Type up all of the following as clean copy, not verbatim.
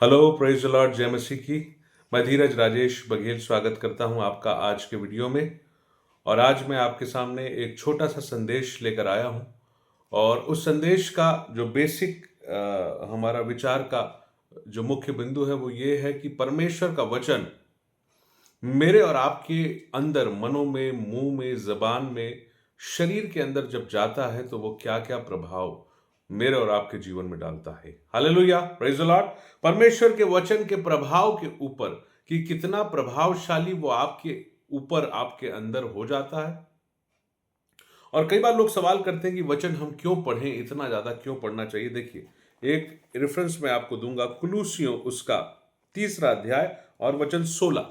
Hello, praise the Lord, जय मसीह की। मैं धीरज राजेश बघेल स्वागत करता हूं आपका आज के वीडियो में। और आज मैं आपके सामने एक छोटा सा संदेश लेकर आया हूं। और उस संदेश का जो बेसिक हमारा विचार का जो मुख्य बिंदु है वो ये है कि परमेश्वर का वचन मेरे और आपके अंदर, मनों में, मुंह में, जबान में, शरीर के अंदर जब जाता है तो वो क्या क्या प्रभाव मेरे और आपके जीवन में डालता है। Hallelujah, praise the Lord. परमेश्वर के वचन के प्रभाव के ऊपर कि कितना प्रभावशाली वो आपके ऊपर, आपके अंदर हो जाता है। और कई बार लोग सवाल करते हैं कि वचन हम क्यों पढ़ें, इतना ज्यादा क्यों पढ़ना चाहिए। देखिए, एक रेफरेंस मैं आपको दूंगा, कुलूसियों उसका 3 अध्याय और वचन 16।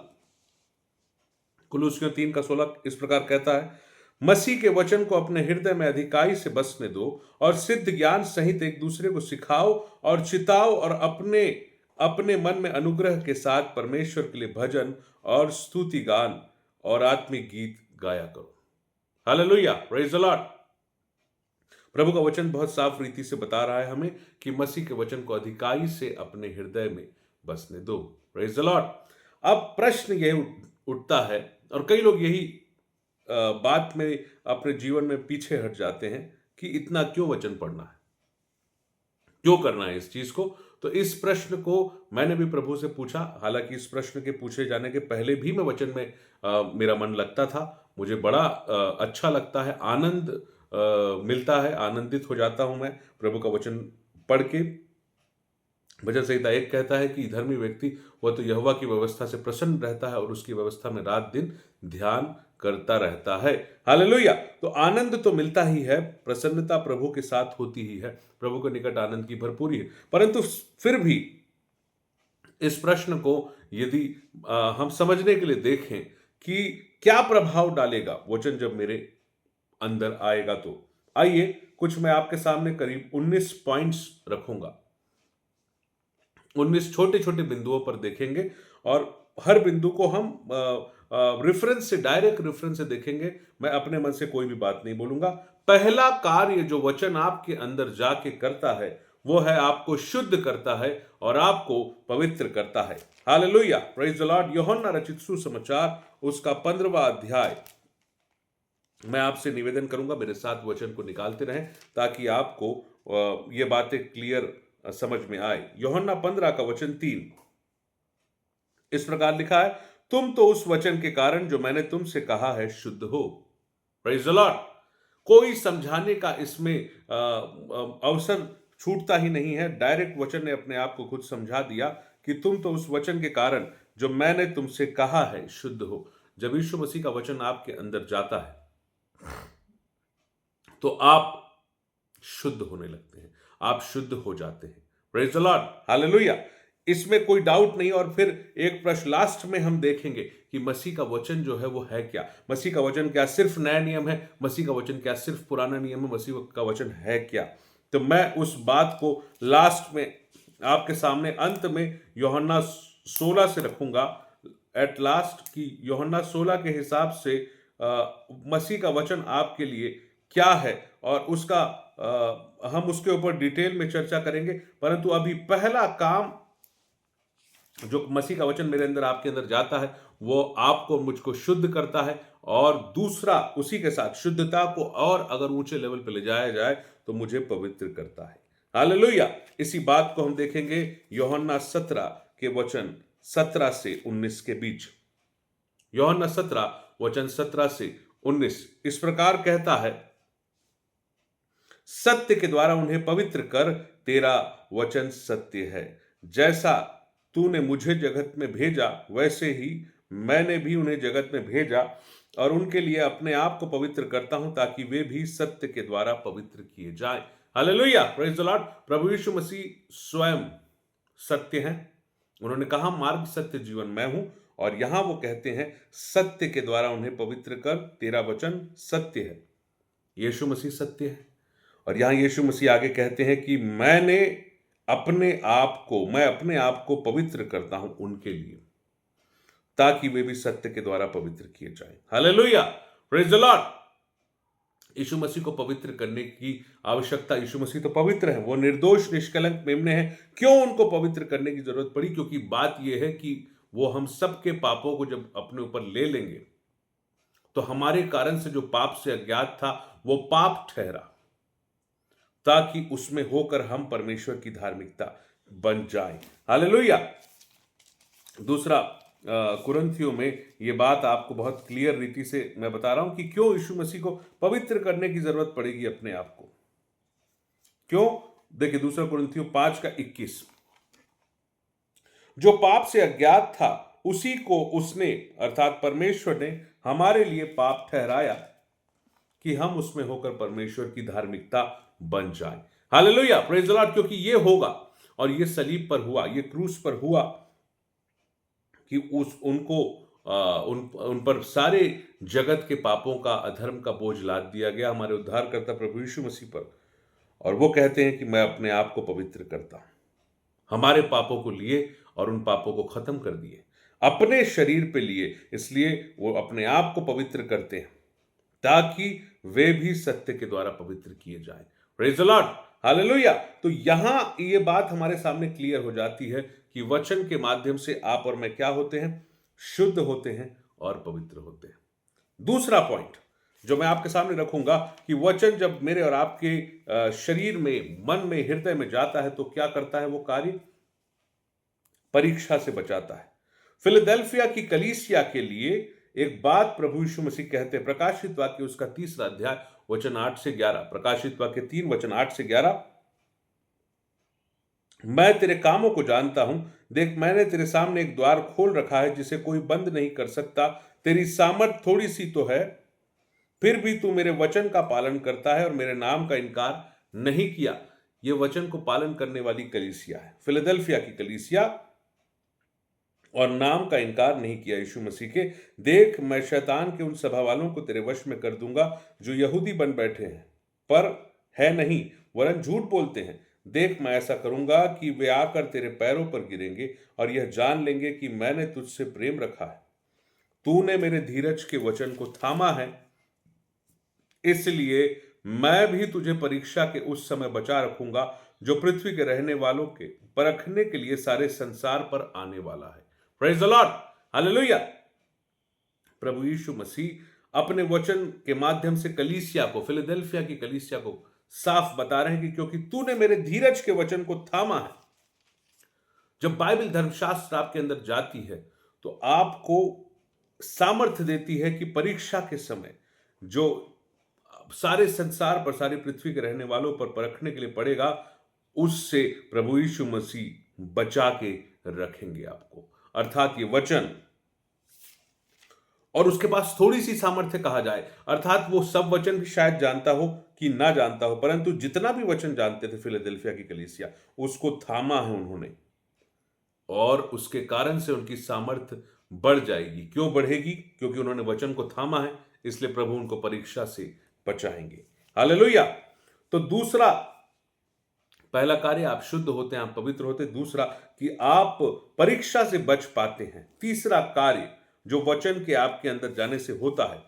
कुलूसियों 3 का 16 इस प्रकार कहता है, मसीह के वचन को अपने हृदय में अधिकाई से बसने दो और सिद्ध ज्ञान सहित एक दूसरे को सिखाओ और चिताओ और अपने अपने मन में अनुग्रह के साथ परमेश्वर के लिए भजन और स्तुति गान और आत्मिक गीत गाया करो। Hallelujah, praise the Lord. प्रभु का वचन बहुत साफ रीति से बता रहा है हमें कि मसीह के वचन को अधिकाई से अपने हृदय में बसने दो। Praise the Lord. अब प्रश्न यह उठता है, और कई लोग यही बात में अपने जीवन में पीछे हट जाते हैं कि इतना क्यों वचन पढ़ना है, क्यों करना है इस चीज को। तो इस प्रश्न को मैंने भी प्रभु से पूछा। हालांकि इस प्रश्न के पूछे जाने के पहले भी मैं वचन में मेरा मन लगता था। मुझे बड़ा अच्छा लगता है, आनंद मिलता है, आनंदित हो जाता हूं मैं प्रभु का वचन पढ़ के। भजन संहिता 1 कहता है कि धर्मी व्यक्ति वह तो यहोवा की व्यवस्था से प्रसन्न रहता है और उसकी व्यवस्था में रात दिन ध्यान करता रहता है। हालेलुया। तो आनंद तो मिलता ही है, प्रसन्नता प्रभु के साथ होती ही है, प्रभु के निकट आनंद की भरपूरी है। परंतु फिर भी इस प्रश्न को यदि हम समझने के लिए देखें कि क्या प्रभाव डालेगा वचन जब मेरे अंदर आएगा, तो आइए कुछ मैं आपके सामने करीब 19 पॉइंट्स रखूंगा। 19 छोटे छोटे बिंदुओं पर देखेंगे और हर बिंदु को हम रेफरेंस से, डायरेक्ट रेफरेंस से देखेंगे। मैं अपने मन से कोई भी बात नहीं बोलूंगा। पहला कार्य जो वचन आपके अंदर जाके करता है वो है आपको शुद्ध करता है और आपको पवित्र करता है। Hallelujah, praise the Lord. यूहन्ना रचित सुसमाचार उसका 15वां अध्याय, मैं आपसे निवेदन करूंगा मेरे साथ वचन को निकालते रहें ताकि आपको ये बातें क्लियर समझ में आए। यूहन्ना 15 का वचन 3 इस प्रकार लिखा है, तुम तो उस वचन के कारण जो मैंने तुमसे कहा है शुद्ध हो। Praise the Lord. कोई समझाने का इसमें अवसर छूटता ही नहीं है। डायरेक्ट वचन ने अपने आप को खुद समझा दिया कि तुम तो उस वचन के कारण जो मैंने तुमसे कहा है शुद्ध हो। जब यीशु मसीह का वचन आपके अंदर जाता है तो आप शुद्ध होने लगते हैं, आप शुद्ध हो जाते हैं। Praise the Lord, hallelujah. इसमें कोई डाउट नहीं। और फिर एक प्रश्न लास्ट में हम देखेंगे कि मसीह का वचन जो है वो है क्या। मसीह का वचन क्या सिर्फ नया नियम है? मसीह का वचन क्या सिर्फ पुराना नियम है? मसीह का वचन है क्या? तो मैं उस बात को लास्ट में आपके सामने, अंत में यूहन्ना 16 से रखूंगा, एट लास्ट, कि यूहन्ना 16 के हिसाब से मसीह का वचन आपके लिए क्या है और उसका हम उसके ऊपर डिटेल में चर्चा करेंगे। परंतु अभी पहला काम जो मसीह का वचन मेरे अंदर, आपके अंदर जाता है, वो आपको, मुझको शुद्ध करता है। और दूसरा, उसी के साथ शुद्धता को और अगर ऊंचे लेवल पे ले जाया जाए तो मुझे पवित्र करता है। हालेलुया। इसी बात को हम देखेंगे यूहन्ना 17 के वचन 17 से 19 के बीच। यूहन्ना 17 वचन 17 से 19 इस प्रकार कहता है, सत्य के द्वारा उन्हें पवित्र कर, तेरा वचन सत्य है। जैसा तूने मुझे जगत में भेजा वैसे ही मैंने भी उन्हें जगत में भेजा और उनके लिए अपने आप को पवित्र करता हूं ताकि वे भी सत्य के द्वारा पवित्र किए जाएं। Hallelujah, praise the Lord. प्रभु यीशु मसीह स्वयं सत्य हैं। उन्होंने कहा, मार्ग सत्य जीवन मैं हूं। और यहां वो कहते हैं, सत्य के द्वारा उन्हें पवित्र कर, तेरा वचन सत्य है। यीशु मसीह सत्य है। और यहां यीशु मसीह आगे कहते हैं कि मैं अपने आप को पवित्र करता हूं उनके लिए ताकि वे भी सत्य के द्वारा पवित्र किए जाएं। Hallelujah, praise the Lord. Yeshu Masih को पवित्र करने की आवश्यकता, यीशु मसीह तो पवित्र है, वो निर्दोष निष्कलंक मेम्ने हैं, क्यों उनको पवित्र करने की जरूरत पड़ी? क्योंकि बात यह है कि वो हम सबके पापों को जब अपने ऊपर ले लेंगे तो हमारे कारण से जो पाप से अज्ञात था वो पाप ठहरा, ताकि उसमें होकर हम परमेश्वर की धार्मिकता बन जाए। हालेलुया। दूसरा, कुरिन्थियों में ये बात आपको बहुत क्लियर रीति से मैं बता रहा हूं कि क्यों यीशु मसीह को पवित्र करने की जरूरत पड़ेगी अपने आप को। क्यों? देखिए, दूसरा कुरिन्थियों 5:21, जो पाप से अज्ञात था उसी को उसने अर्थात परमेश्वर ने हमारे लिए पाप ठहराया कि हम उसमें होकर परमेश्वर की धार्मिकता बन जाए। Hallelujah, praise the Lord. क्योंकि ये होगा, और ये सलीब पर हुआ, ये क्रूस पर हुआ कि उन पर सारे जगत के पापों का, अधर्म का बोझ लाद दिया गया हमारे उद्धारकर्ता प्रभु यीशु मसीह पर। और वो कहते हैं कि मैं अपने आप को पवित्र करता हूं, हमारे पापों को लिए और उन पापों को खत्म कर दिए, अपने शरीर पे लिए, इसलिए वो अपने आप को पवित्र करते हैं ताकि वे भी सत्य के द्वारा पवित्र किए जाएं। Praise the Lord, hallelujah. तो यहां ये बात हमारे सामने क्लियर हो जाती है कि वचन के माध्यम से आप और मैं क्या होते हैं? शुद्ध होते हैं और पवित्र होते हैं। दूसरा पॉइंट जो मैं आपके सामने रखूंगा कि वचन जब मेरे और आपके शरीर में, मन में, हृदय में जाता है तो क्या करता है? वो कार्य परीक्षा से बचाता है। फिलडेल्फिया की कलीसिया के लिए एक बात प्रभु यीशु मसीह कहते हैं, प्रकाशित वाक्य उसका 3 अध्याय वचन 8 से 11, प्रकाशित वाक्य 3 वचन 8 से 11, मैं तेरे कामों को जानता हूं, देख मैंने तेरे सामने एक द्वार खोल रखा है जिसे कोई बंद नहीं कर सकता। तेरी सामर्थ थोड़ी सी तो है, फिर भी तू मेरे वचन का पालन करता है और मेरे नाम का इनकार नहीं किया। यह वचन को पालन करने वाली कलीसिया है, फिलडेल्फिया की कलीसिया, और नाम का इनकार नहीं किया यीशु मसीह के। देख मैं शैतान के उन सभा वालों को तेरे वश में कर दूंगा जो यहूदी बन बैठे हैं पर है नहीं, वरन झूठ बोलते हैं। देख मैं ऐसा करूंगा कि वे आकर तेरे पैरों पर गिरेंगे और यह जान लेंगे कि मैंने तुझसे प्रेम रखा है। तूने मेरे धीरज के वचन को थामा है, इसलिए मैं भी तुझे परीक्षा के उस समय बचा रखूंगा जो पृथ्वी के रहने वालों के परखने के लिए सारे संसार पर आने वाला है। Praise the Lord, hallelujah. प्रभु यीशु मसीह अपने वचन के माध्यम से कलीसिया को, फिलडेल्फिया की कलीसिया को साफ बता रहे हैं कि क्योंकि तूने मेरे धीरज के वचन को थामा है। जब बाइबल धर्मशास्त्र आपके अंदर जाती है तो आपको सामर्थ्य देती है कि परीक्षा के समय जो सारे संसार पर, सारी पृथ्वी के रहने वालों पर परखने के लिए पड़ेगा, उससे प्रभु यीशु मसीह बचा के रखेंगे आपको। अर्थात ये वचन, और उसके पास थोड़ी सी सामर्थ्य कहा जाए, अर्थात वो सब वचन भी शायद जानता हो कि ना जानता हो, परंतु जितना भी वचन जानते थे फिलडेल्फिया की कलीसिया, उसको थामा है उन्होंने, और उसके कारण से उनकी सामर्थ्य बढ़ जाएगी। क्यों बढ़ेगी? क्योंकि उन्होंने वचन को थामा है, इसलिए प्रभु उनको परीक्षा से बचाएंगे। हालेलुया। तो दूसरा, पहला कार्य आप शुद्ध होते हैं, आप पवित्र होते हैं। दूसरा कि आप परीक्षा से बच पाते हैं। तीसरा कार्य जो वचन के आपके अंदर जाने से होता है,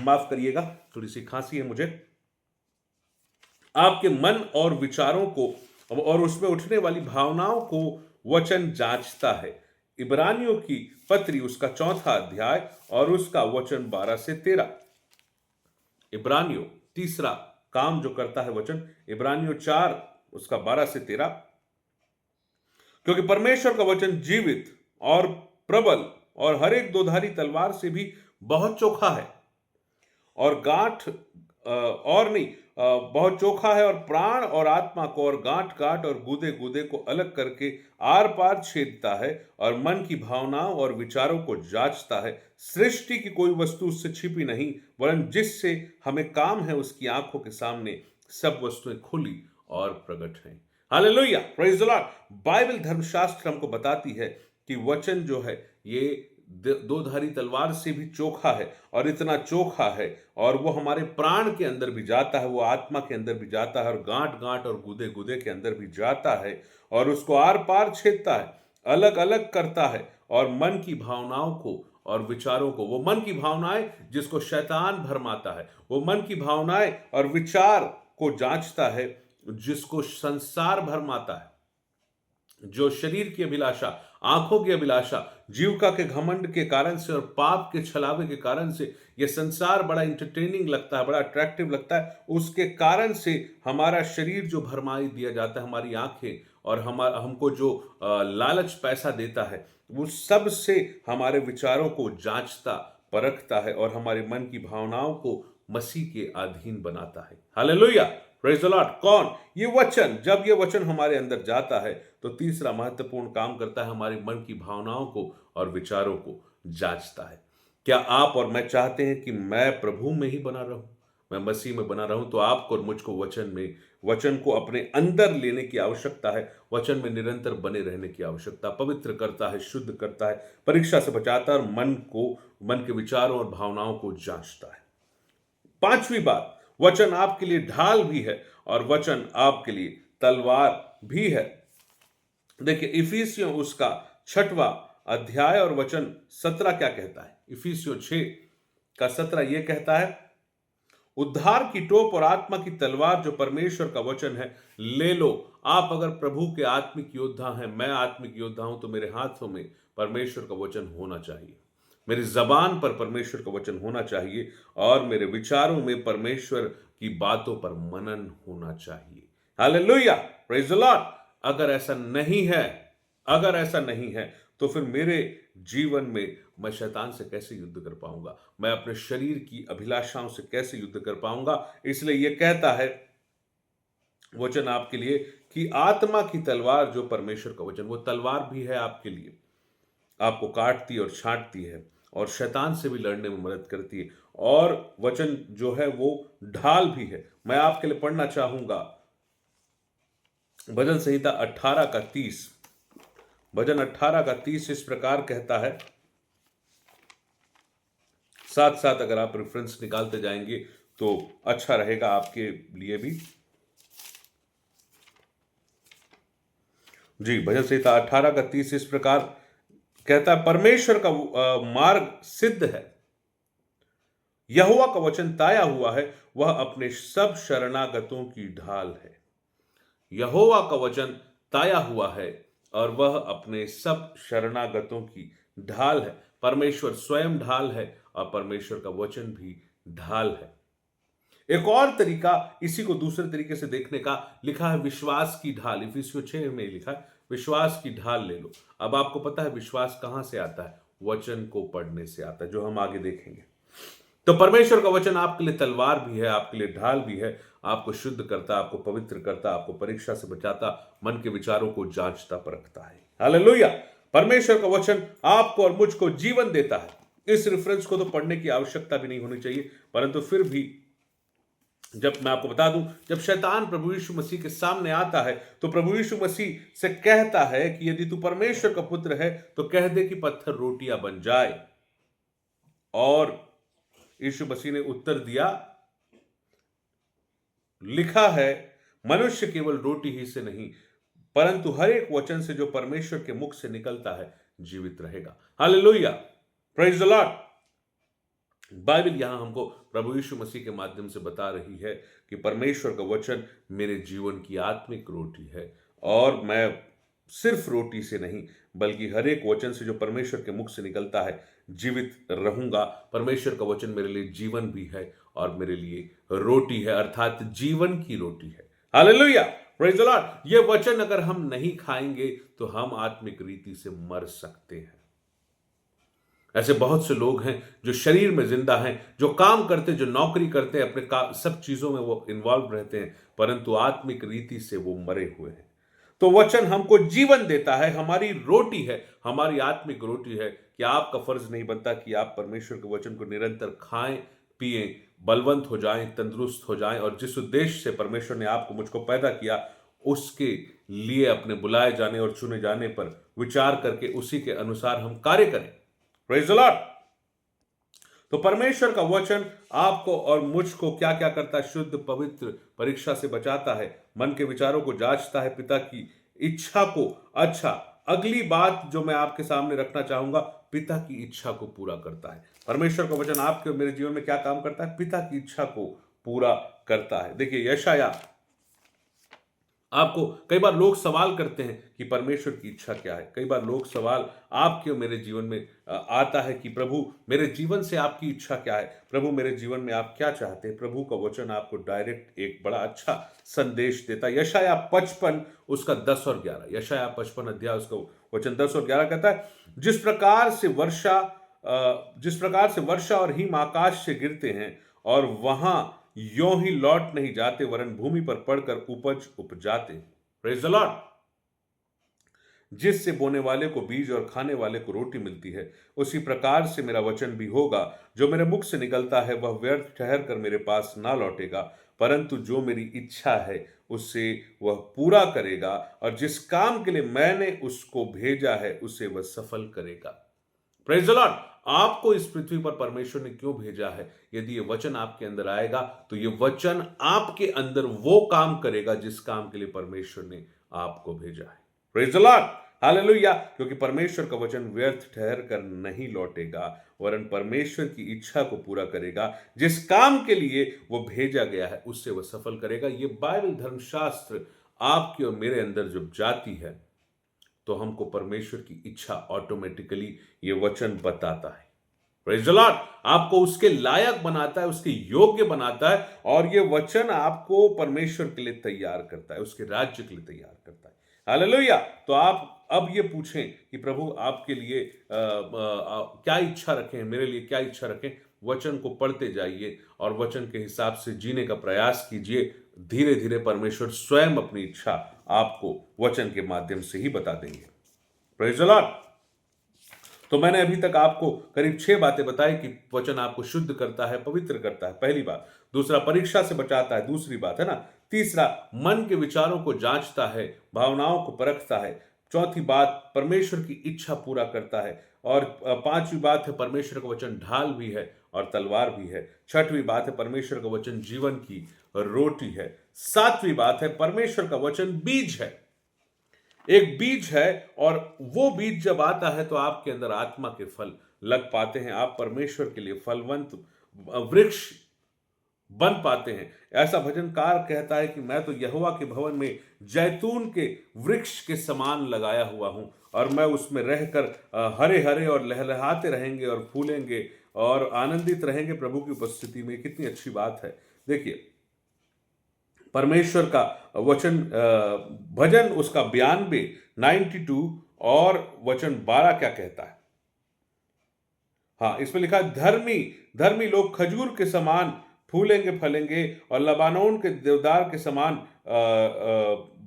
माफ करिएगा थोड़ी सी खांसी है मुझे, आपके मन और विचारों को और उसमें उठने वाली भावनाओं को वचन जांचता है। इब्रानियों की पत्री उसका 4 अध्याय और उसका वचन 12 से 13। इब्रानियों, तीसरा काम जो करता है वचन, इब्रानियों 4 उसका 12 से 13, क्योंकि परमेश्वर का वचन जीवित और प्रबल और हर एक दोधारी तलवार से भी बहुत चोखा है और गांठ और नहीं बहुत चोखा है और प्राण और आत्मा को और गांठ गांठ और गूदे गूदे को अलग करके आर पार छेदता है और मन की भावनाओं और विचारों को जांचता है। सृष्टि की कोई वस्तु उससे छिपी नहीं, वरन जिससे हमें काम है उसकी आंखों के सामने सब वस्तुएं खुली और प्रकट हैं। Hallelujah, praise the Lord. Bible धर्मशास्त्र हमको बताती है कि वचन जो है ये दो-धारी तलवार से भी चोखा है, और इतना चोखा है और वो हमारे प्राण के अंदर भी जाता है, वो आत्मा के अंदर भी जाता है और गांठ गांठ और गुदे गुदे के अंदर भी जाता है और उसको आर पार छेदता है, अलग अलग करता है और मन की भावनाओं को और विचारों को, वो मन की भावनाएं जिसको शैतान भरमाता है, वो मन की भावनाएं और विचार को जांचता है जिसको संसार भरमाता है, जो शरीर की अभिलाषा, आंखों की अभिलाषा, जीविका के घमंड के कारण से और पाप के छलावे के कारण से यह संसार बड़ा इंटरटेनिंग लगता है, बड़ा अट्रैक्टिव लगता है, उसके कारण से हमारा शरीर जो भरमाई दिया जाता है, हमारी आंखें और हमको जो लालच पैसा देता है, वो सब से हमारे विचारों को जांचता परखता है और हमारे मन की भावनाओं को मसीह के अधीन बनाता है। Hallelujah, praise the Lord. कौन? ये वचन। जब ये वचन हमारे अंदर जाता है तो तीसरा महत्वपूर्ण काम करता है, हमारे मन की भावनाओं को और विचारों को जांचता है। क्या आप और मैं चाहते हैं कि मैं प्रभु में ही बना रहूं, मैं मसीह में बना रहूं? तो आपको और मुझको वचन को अपने अंदर लेने की आवश्यकता है, वचन में निरंतर बने रहने की आवश्यकता। पवित्र करता है, शुद्ध करता है, परीक्षा से बचाता है और मन के विचारों और भावनाओं को जांचता है। पांचवी बात, वचन आपके लिए ढाल भी है और वचन आपके लिए तलवार भी है। देखिए इफिसियों उसका 6वां अध्याय और वचन 17 क्या कहता है? इफिसियों 6 का 17 यह कहता है, उद्धार की टोप और आत्मा की तलवार जो परमेश्वर का वचन है ले लो। आप अगर प्रभु के आत्मिक योद्धा हैं, मैं आत्मिक योद्धा हूं, तो मेरे हाथों में परमेश्वर का वचन होना चाहिए, मेरी जबान पर परमेश्वर का वचन होना चाहिए और मेरे विचारों में परमेश्वर की बातों पर मनन होना चाहिए। Hallelujah, praise the Lord. अगर ऐसा नहीं है तो फिर मेरे जीवन में मैं शैतान से कैसे युद्ध कर पाऊंगा, मैं अपने शरीर की अभिलाषाओं से कैसे युद्ध कर पाऊंगा? इसलिए यह कहता है वचन आपके लिए कि आत्मा की तलवार जो परमेश्वर का वचन, वो तलवार भी है आपके लिए, आपको काटती और छांटती है और शैतान से भी लड़ने में मदद करती है। और वचन जो है वो ढाल भी है। मैं आपके लिए पढ़ना चाहूंगा भजन संहिता 18 का 30। भजन 18 का 30 इस प्रकार कहता है, साथ साथ अगर आप रेफरेंस निकालते जाएंगे तो अच्छा रहेगा आपके लिए भी। जी, भजन संहिता 18 का 30 इस प्रकार कहता है, परमेश्वर का मार्ग सिद्ध है, यहोवा का वचन ताया हुआ है, वह अपने सब शरणागतों की ढाल है। यहोवा का वचन ताया हुआ है और वह अपने सब शरणागतों की ढाल है। परमेश्वर स्वयं ढाल है और परमेश्वर का वचन भी ढाल है। एक और तरीका इसी को दूसरे तरीके से देखने का लिखा है, विश्वास की ढाल। इफिसियों 6 में लिखा है, विश्वास की ढाल ले लो। अब आपको पता है विश्वास कहां से आता है? वचन को पढ़ने से आता है, जो हम आगे देखेंगे। तो परमेश्वर का वचन आपके लिए तलवार भी है, आपके लिए ढाल भी है, आपको शुद्ध करता, आपको पवित्र करता, आपको परीक्षा से बचाता, मन के विचारों को जांचता परखता है। हालेलुया। परमेश्वर का वचन आपको और मुझको जीवन देता है। इस रेफरेंस को तो पढ़ने की आवश्यकता भी नहीं होनी चाहिए, परंतु फिर भी जब मैं आपको बता दूं, जब शैतान प्रभु यीशु मसीह के सामने आता है तो प्रभु यीशु मसीह से कहता है कि यदि तू परमेश्वर का पुत्र है तो कह दे कि पत्थर रोटियां बन जाए। और यीशु मसीह ने उत्तर दिया, लिखा है मनुष्य केवल रोटी ही से नहीं परंतु हर एक वचन से जो परमेश्वर के मुख से निकलता है जीवित रहेगा। Hallelujah, praise the Lord. Bible यहां हमको प्रभु यीशु मसीह के माध्यम से बता रही है कि परमेश्वर का वचन मेरे जीवन की आत्मिक रोटी है और मैं सिर्फ रोटी से नहीं बल्कि हर एक वचन से जो परमेश्वर के मुख से निकलता है जीवित रहूंगा। परमेश्वर का वचन मेरे लिए जीवन भी है और मेरे लिए रोटी है, अर्थात जीवन की रोटी है। Hallelujah, praise the Lord. ये वचन अगर हम नहीं खाएंगे तो हम आत्मिक रीति से मर सकते हैं। ऐसे बहुत से लोग हैं जो शरीर में जिंदा हैं, जो काम करते, जो नौकरी करते हैं, अपने सब चीजों में वो इन्वॉल्व रहते हैं, परंतु आत्मिक रीति से वो मरे हुए हैं। तो वचन हमको जीवन देता है, हमारी रोटी है, हमारी आत्मिक रोटी है। कि आपका फर्ज नहीं बनता कि आप परमेश्वर के वचन को निरंतर खाएं, पिएं, बलवंत हो जाएं, तंदुरुस्त हो जाएं और जिस उद्देश्य से परमेश्वर ने आपको मुझको पैदा किया उसके लिए अपने बुलाए जाने और चुने जाने पर विचार करके उसी के अनुसार हम कार्य करें। Praise the Lord. तो परमेश्वर का वचन आपको और मुझको क्या क्या करता है? शुद्ध, पवित्र, परीक्षा से बचाता है, मन के विचारों को जांचता है, पिता की इच्छा को। अच्छा, अगली बात जो मैं आपके सामने रखना चाहूंगा, पिता की इच्छा को पूरा करता है। परमेश्वर का वचन आपके और मेरे जीवन में क्या काम करता है? पिता की इच्छा को पूरा करता है। देखिए यशायाह, आपको कई बार लोग सवाल करते हैं कि परमेश्वर की इच्छा क्या है। कई बार लोग सवाल आपके और मेरे जीवन में आता है कि प्रभु मेरे जीवन से आपकी इच्छा क्या है, प्रभु मेरे जीवन में आप क्या चाहते हैं। प्रभु का वचन आपको डायरेक्ट एक बड़ा अच्छा संदेश देता है। यशायाह 55 उसका 10 और 11, यशायाह 55 अध्याय उसका वचन 10 और 11 कहता है, जिस प्रकार से वर्षा और हिम आकाश से गिरते हैं और वहां यों ही लौट नहीं जाते, वरन भूमि पर पड़कर उपज उपजाते। Praise the Lord. जिससे बोने वाले को बीज और खाने वाले को रोटी मिलती है, उसी प्रकार से मेरा वचन भी होगा जो मेरे मुख से निकलता है, वह व्यर्थ ठहर कर मेरे पास ना लौटेगा, परंतु जो मेरी इच्छा है उसे वह पूरा करेगा, और जिस काम के लिए मैंने उसको भेजा है उसे वह सफल करेगा। Praise the Lord. आपको इस पृथ्वी पर परमेश्वर ने क्यों भेजा है? यदि ये वचन आपके अंदर आएगा तो ये वचन आपके अंदर वो काम करेगा जिस काम के लिए परमेश्वर ने आपको भेजा है। Praise the Lord, hallelujah. क्योंकि परमेश्वर का वचन व्यर्थ ठहर कर नहीं लौटेगा, वरन परमेश्वर की इच्छा को पूरा करेगा। जिस काम के लिए वो भेजा गया है उससे वह सफल करेगा। ये बाइबल धर्मशास्त्र आपके और मेरे अंदर जब जाती है तो हमको परमेश्वर की इच्छा ऑटोमेटिकली ये वचन बताता है। Praise the Lord. आपको उसके लायक बनाता है, उसके योग्य बनाता है, और ये वचन आपको परमेश्वर के लिए तैयार करता है, उसके राज्य के लिए तैयार करता है। हालेलुया। तो आप अब ये पूछें कि प्रभु आपके लिए क्या इच्छा रखें, मेरे लिए क्या इच्छा रखें। वचन को पढ़ते जाइए और वचन के हिसाब से जीने का प्रयास कीजिए। धीरे धीरे परमेश्वर स्वयं अपनी इच्छा आपको वचन के माध्यम से ही बता देंगे। Praise the Lord. तो मैंने अभी तक आपको करीब 6 बातें बताई कि वचन आपको शुद्ध करता है, पवित्र करता है, पहली बात। दूसरा, परीक्षा से बचाता है, दूसरी बात है ना। तीसरा, मन के विचारों को जांचता है, भावनाओं को परखता है। चौथी बात, परमेश्वर की इच्छा पूरा करता है। और पांचवी बात है, परमेश्वर का वचन ढाल भी है और तलवार भी है। छठवीं बात है, परमेश्वर का वचन जीवन की रोटी है। सातवीं बात है, परमेश्वर का वचन बीज है, एक बीज है, और वो बीज जब आता है तो आपके अंदर आत्मा के फल लग पाते हैं। आप परमेश्वर के लिए फलवंत वृक्ष बन पाते हैं। ऐसा भजनकार कहता है कि मैं तो यहोवा के भवन में जैतून के वृक्ष के समान लगाया हुआ हूं, और मैं उसमें रहकर हरे हरे और लहलहाते रहेंगे और फूलेंगे और आनंदित रहेंगे प्रभु की उपस्थिति में। कितनी अच्छी बात है। देखिए परमेश्वर का वचन, भजन उसका 92, 92 और वचन 12 क्या कहता है? हाँ, इसमें लिखा है, धर्मी धर्मी लोग खजूर के समान फूलेंगे फलेंगे और लबानोन के देवदार के समान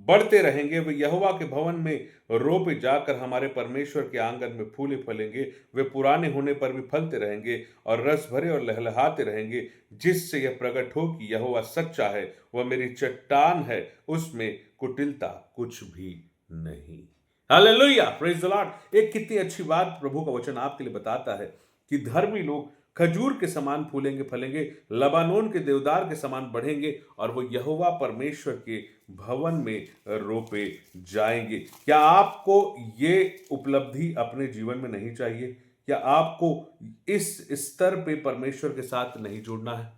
बढ़ते रहेंगे। वे यहोवा के भवन में रोपे जाकर हमारे परमेश्वर के आंगन में फूले फलेंगे। वे पुराने होने पर भी फलते रहेंगे और रस भरे और लहलहाते रहेंगे, जिससे यह प्रकट हो कि यहोवा सच्चा है, वह मेरी चट्टान है, उसमें कुटिलता कुछ भी नहीं। Hallelujah, praise the Lord. एक कितनी अच्छी बात प्रभु का वचन आपके लिए बताता है कि धर्मी लोग खजूर के समान फूलेंगे फलेंगे, लबानोन के देवदार के समान बढ़ेंगे, और वो यहोवा परमेश्वर के भवन में रोपे जाएंगे। क्या आपको ये उपलब्धि अपने जीवन में नहीं चाहिए? क्या आपको इस स्तर पे परमेश्वर के साथ नहीं जुड़ना है?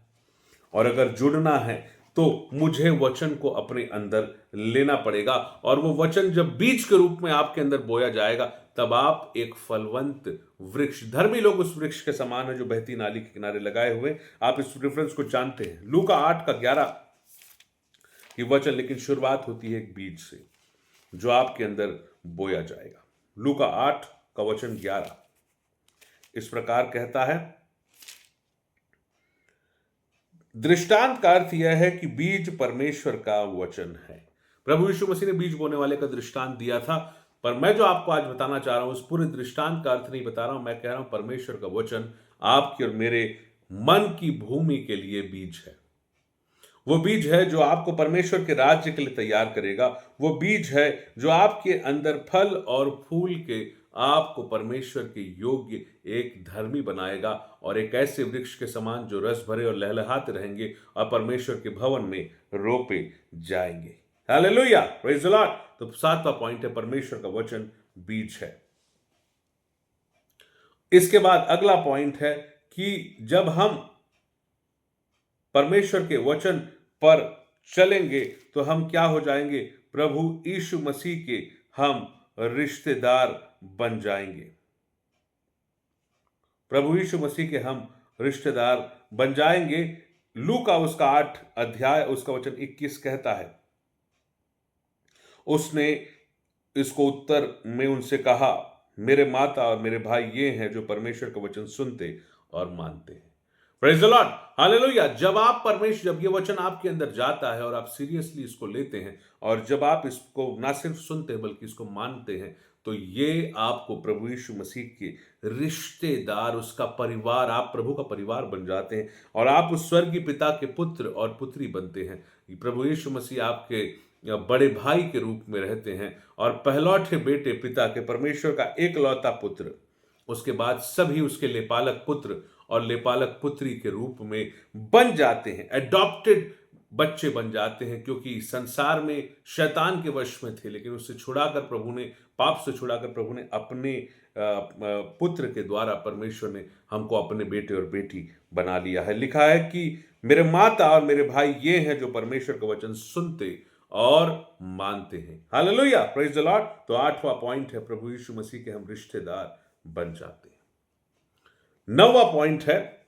और अगर जुड़ना है तो मुझे वचन को अपने अंदर लेना पड़ेगा, और वो वचन जब बीज के रूप में आपके अंदर बोया जाएगा तब आप एक फलवंत वृक्ष, धर्मी लोग उस वृक्ष के समान है जो बहती नाली के किनारे लगाए हुए। आप इस रेफरेंस को जानते हैं, लूका 8 का 11 की वचन, लेकिन शुरुआत होती है एक बीज से जो आपके अंदर बोया जाएगा। लूका 8 का वचन 11 इस प्रकार कहता है, दृष्टांत का अर्थ यह है कि बीज परमेश्वर का वचन है। प्रभु यीशु मसीह ने बीज बोने वाले का दृष्टांत दिया था, पर मैं जो आपको आज बताना चाह रहा हूं उस पूरे दृष्टांत का अर्थ नहीं बता रहा हूं। मैं कह रहा हूं परमेश्वर का वचन आपके और मेरे मन की भूमि के लिए बीज है। वो बीज है जो आपको परमेश्वर के राज्य के लिए तैयार करेगा। वो बीज है जो आपके अंदर फल और फूल के आपको परमेश्वर के योग्य एक धर्मी बनाएगा, और एक ऐसे वृक्ष के समान जो रस भरे और लहलहाते रहेंगे और परमेश्वर के भवन में रोपे जाएंगे। Hallelujah, praise the Lord. तो 7वां पॉइंट है, परमेश्वर का वचन बीज है। इसके बाद अगला पॉइंट है कि जब हम परमेश्वर के वचन पर चलेंगे तो हम क्या हो जाएंगे? प्रभु यीशु मसीह के हम रिश्तेदार बन जाएंगे। प्रभु यीशु मसीह के हम रिश्तेदार बन जाएंगे। लूका उसका 8 अध्याय उसका वचन 21 कहता है, उसने इसको उत्तर में उनसे कहा, मेरे माता और मेरे भाई ये हैं जो परमेश्वर का वचन सुनते और मानते हैं। Praise the Lord, hallelujah. जब ये वचन आपके अंदर जाता है और आप सीरियसली इसको लेते हैं और जब आप इसको ना सिर्फ सुनते हैं बल्कि इसको मानते हैं, तो ये आपको प्रभु यीशु मसीह के रिश्तेदार, उसका परिवार, आप प्रभु का परिवार बन जाते हैं और आप उस स्वर्गीय पिता के पुत्र और पुत्री बनते हैं। प्रभु यीशु मसीह आपके बड़े भाई के रूप में रहते हैं और पहलौठे बेटे पिता के, परमेश्वर का एकलौता पुत्र, उसके बाद सभी उसके लेपालक पुत्र और लेपालक पुत्री के रूप में बन जाते हैं। एडॉप्टेड बच्चे बन जाते हैं, क्योंकि संसार में शैतान के वश में थे, लेकिन उससे छुड़ाकर प्रभु ने, पाप से छुड़ाकर प्रभु ने अपने पुत्र के द्वारा परमेश्वर ने हमको अपने बेटे और बेटी बना लिया है। लिखा है कि मेरे माता और मेरे भाई ये हैं जो परमेश्वर का वचन सुनते और मानते हैं। Hallelujah, praise the Lord. तो 8वां पॉइंट है, प्रभु यीशु मसीह के हम रिश्तेदार बन जाते हैं। 9वां पॉइंट है,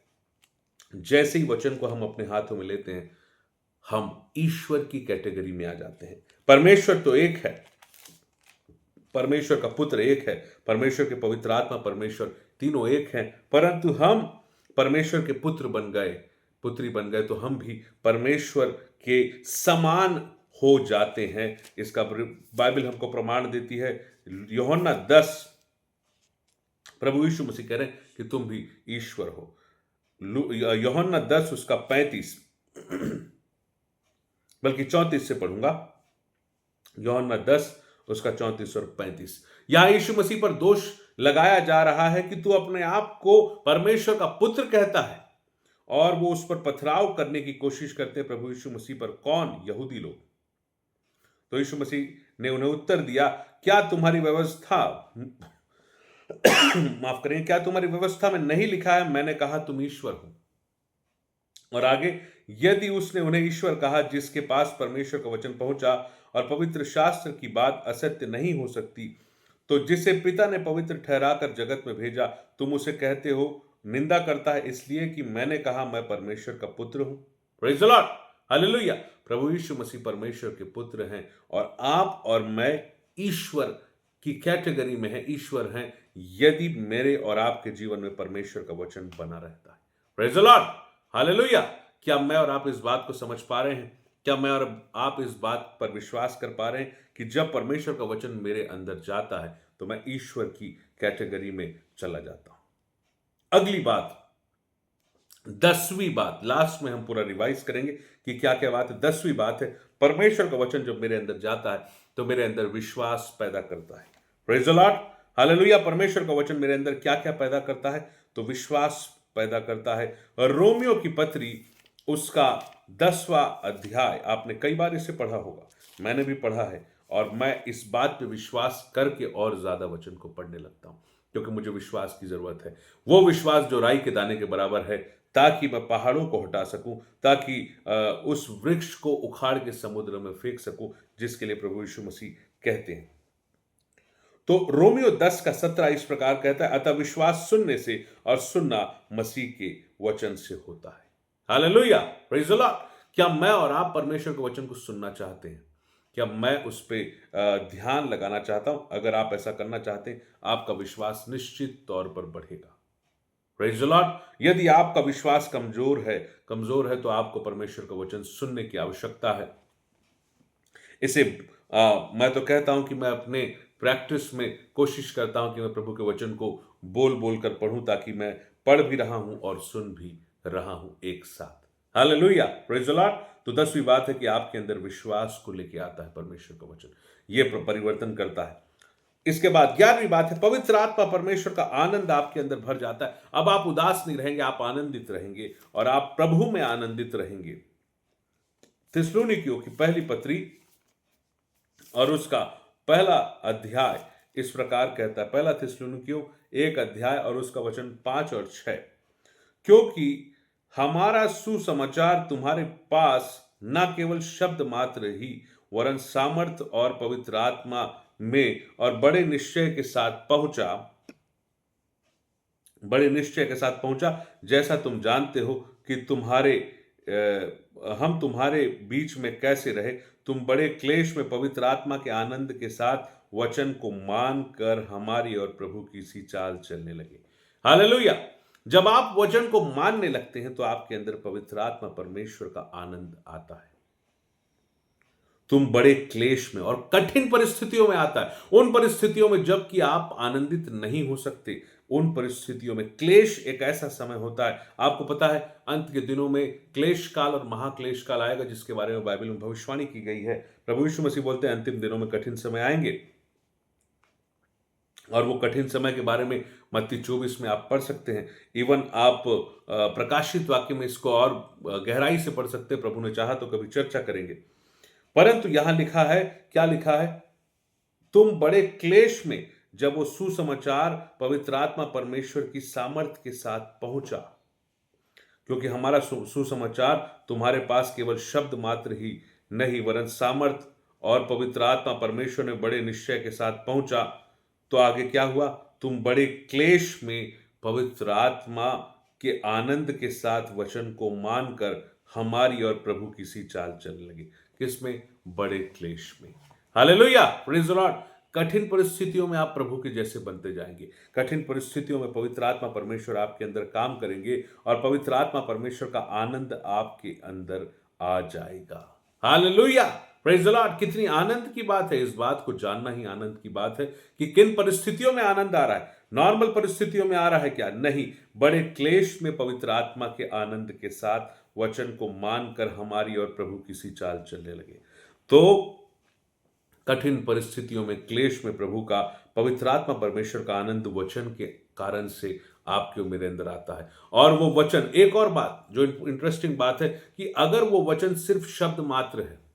जैसे ही वचन को हम अपने हाथों में लेते हैं, हम ईश्वर की कैटेगरी में आ जाते हैं। परमेश्वर तो एक है, परमेश्वर का पुत्र एक है, परमेश्वर के पवित्र आत्मा परमेश्वर, तीनों एक हैं, परंतु हम परमेश्वर के पुत्र बन गए, पुत्री बन गए, तो हम भी परमेश्वर के समान हो जाते हैं। इसका बाइबल हमको प्रमाण देती है। यूहन्ना 10, प्रभु यीशु मसीह कह रहे हैं कि तुम भी ईश्वर हो। यूहन्ना 10 उसका 35 बल्कि 34 से पढ़ूंगा। यूहन्ना 10 उसका 34 और 35। यहां यीशु मसीह पर दोष लगाया जा रहा है कि तू अपने आप को परमेश्वर का पुत्र कहता है, और वो उस पर पथराव करने की कोशिश करते हैं प्रभु यीशु मसीह पर। कौन? यहूदी लोग। तो यीशु मसीह ने उन्हें उत्तर दिया, क्या तुम्हारी व्यवस्था माफ करें, क्या तुम्हारी व्यवस्था में नहीं लिखा है, मैंने कहा तुम ईश्वर हो? और आगे, यदि उसने उन्हें ईश्वर कहा जिसके पास परमेश्वर का वचन पहुंचा और पवित्र शास्त्र की बात असत्य नहीं हो सकती, तो जिसे पिता ने पवित्र ठहराकर जगत में भेजा तुम उसे कहते हो निंदा करता है, इसलिए कि मैंने कहा मैं परमेश्वर का पुत्र हूं। Praise the Lord, hallelujah. प्रभु यीशु मसीह परमेश्वर के पुत्र हैं और आप और मैं ईश्वर की कैटेगरी में है, ईश्वर हैं, यदि मेरे और आपके जीवन में परमेश्वर का वचन बना रहता है। Praise the Lord, hallelujah. क्या मैं और आप इस बात को समझ पा रहे हैं? क्या मैं और आप इस बात पर विश्वास कर पा रहे हैं कि जब परमेश्वर का वचन मेरे अंदर जाता है तो मैं ईश्वर की कैटेगरी में चला जाता हूं? अगली बात, 10वीं बात, लास्ट में हम पूरा रिवाइज करेंगे कि क्या क्या बात है। 10वीं बात है, परमेश्वर का वचन जब मेरे अंदर जाता है तो मेरे अंदर विश्वास पैदा करता है। Praise the Lord, hallelujah. परमेश्वर का वचन मेरे अंदर क्या क्या पैदा करता है? तो विश्वास पैदा करता है। और रोमियो की पत्री उसका 10वां अध्याय, आपने कई बार इसे पढ़ा होगा, मैंने भी पढ़ा है, और मैं इस बात पे विश्वास करके और ज्यादा वचन को पढ़ने लगता हूं, क्योंकि मुझे विश्वास की जरूरत है। वो विश्वास जो राई के दाने के बराबर है, ताकि मैं पहाड़ों को हटा सकूं, ताकि उस वृक्ष को उखाड़ के समुद्र में फेंक सकूं, जिसके लिए प्रभु यीशु मसीह कहते हैं। तो रोमियो 10 का 17 इस प्रकार कहता है, अतः विश्वास सुनने से और सुनना मसीह के वचन से होता है। Hallelujah, praise the Lord. क्या मैं और आप परमेश्वर के वचन को सुनना चाहते हैं? क्या मैं उस पर ध्यान लगाना चाहता हूं? अगर आप ऐसा करना चाहते हैं, आपका विश्वास निश्चित तौर पर बढ़ेगा। Praise the Lord. यदि आपका विश्वास कमजोर है तो आपको परमेश्वर का वचन सुनने की आवश्यकता है। इसे मैं तो कहता हूं कि मैं अपने प्रैक्टिस में कोशिश करता हूं कि मैं प्रभु के वचन को बोल बोल कर पढ़ूं, ताकि मैं पढ़ भी रहा हूं और सुन भी रहा हूं एक साथ। Hallelujah, praise the Lord. तो 10वीं बात है कि आपके अंदर विश्वास को लेके आता है परमेश्वर का वचन, ये परिवर्तन करता है। इसके बाद 11वीं बात है, पवित्र आत्मा परमेश्वर का आनंद आपके अंदर भर जाता है। अब आप उदास नहीं रहेंगे, आप आनंदित रहेंगे और आप प्रभु में आनंदित रहेंगे। थिस्सलुनीकियों की पहली पत्री और उसका पहला अध्याय इस प्रकार कहता है, पहला थिस्सलुनीकियों 1 अध्याय और उसका वचन 5 और 6, क्योंकि हमारा सुसमाचार तुम्हारे पास न केवल शब्द मात्र ही वरन सामर्थ और पवित्र आत्मा में और बड़े निश्चय के साथ पहुंचा, जैसा तुम जानते हो कि हम तुम्हारे बीच में कैसे रहे। तुम बड़े क्लेश में पवित्र आत्मा के आनंद के साथ वचन को मान कर हमारी और प्रभु की सी चाल चलने लगे। हालेलुया। जब आप वचन को मानने लगते हैं तो आपके अंदर पवित्र आत्मा परमेश्वर का आनंद आता है। तुम बड़े क्लेश में और कठिन परिस्थितियों में आता है, उन परिस्थितियों में जबकि आप आनंदित नहीं हो सकते, उन परिस्थितियों में क्लेश एक ऐसा समय होता है। आपको पता है अंत के दिनों में क्लेश काल और महाक्लेश काल आएगा, जिसके बारे में बाइबल में भविष्यवाणी की गई है। प्रभु यीशु मसीह बोलते हैं अंतिम दिनों में कठिन समय आएंगे, और वो कठिन समय के बारे में मत्ती 24 में आप पढ़ सकते हैं। इवन आप प्रकाशित वाक्य में इसको और गहराई से पढ़ सकते हैं। प्रभु ने चाहा तो कभी चर्चा करेंगे। परंतु यहां लिखा है, क्या लिखा है? तुम बड़े क्लेश में, जब वो सुसमाचार पवित्र आत्मा परमेश्वर की सामर्थ के साथ पहुंचा, क्योंकि हमारा सुसमाचार तुम्हारे पास केवल शब्द मात्र ही नहीं वरन सामर्थ और पवित्र आत्मा परमेश्वर ने बड़े निश्चय के साथ पहुंचा। तो आगे क्या हुआ? तुम बड़े क्लेश में पवित्र आत्मा के आनंद के साथ वचन को मानकर हमारी और प्रभु की सी चाल चलने लगे। किसमें? बड़े क्लेश में। Hallelujah, praise the Lord. कठिन परिस्थितियों में आप प्रभु के जैसे बनते जाएंगे। कठिन परिस्थितियों में पवित्र आत्मा परमेश्वर आपके अंदर काम करेंगे और पवित्र आत्मा परमेश्वर का आनंद आपके अंदर आ जाएगा। Hallelujah, praise the Lord. कितनी आनंद की बात है, इस बात को जानना ही आनंद की बात है कि किन परिस्थितियों में आनंद आ रहा है। नॉर्मल परिस्थितियों में आ रहा है क्या? नहीं, बड़े क्लेश में पवित्र आत्मा के आनंद के साथ वचन को मानकर हमारी और प्रभु की सी चाल चलने लगे। तो कठिन परिस्थितियों में, क्लेश में प्रभु का, पवित्र आत्मा परमेश्वर का आनंद वचन के कारण से आपके और मेरे अंदर आता है। और वो वचन, एक और बात जो इंटरेस्टिंग बात है कि अगर वो वचन सिर्फ शब्द मात्र है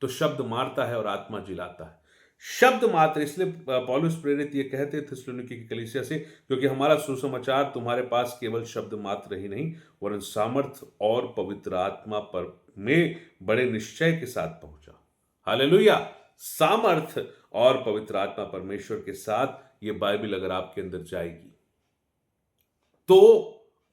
तो शब्द मारता है और आत्मा जिलाता है। शब्द मात्र, इसलिए पौलुस प्रेरित ये कहते थे थिस्सलुनीके की कलीसिया से, क्योंकि हमारा सुसमाचार तुम्हारे पास केवल शब्द मात्र ही नहीं वरन सामर्थ और पवित्र आत्मा पर में बड़े निश्चय के साथ पहुंचा। हालेलुया। सामर्थ और पवित्र आत्मा परमेश्वर के साथ ये बाइबल अगर आपके अंदर जाएगी तो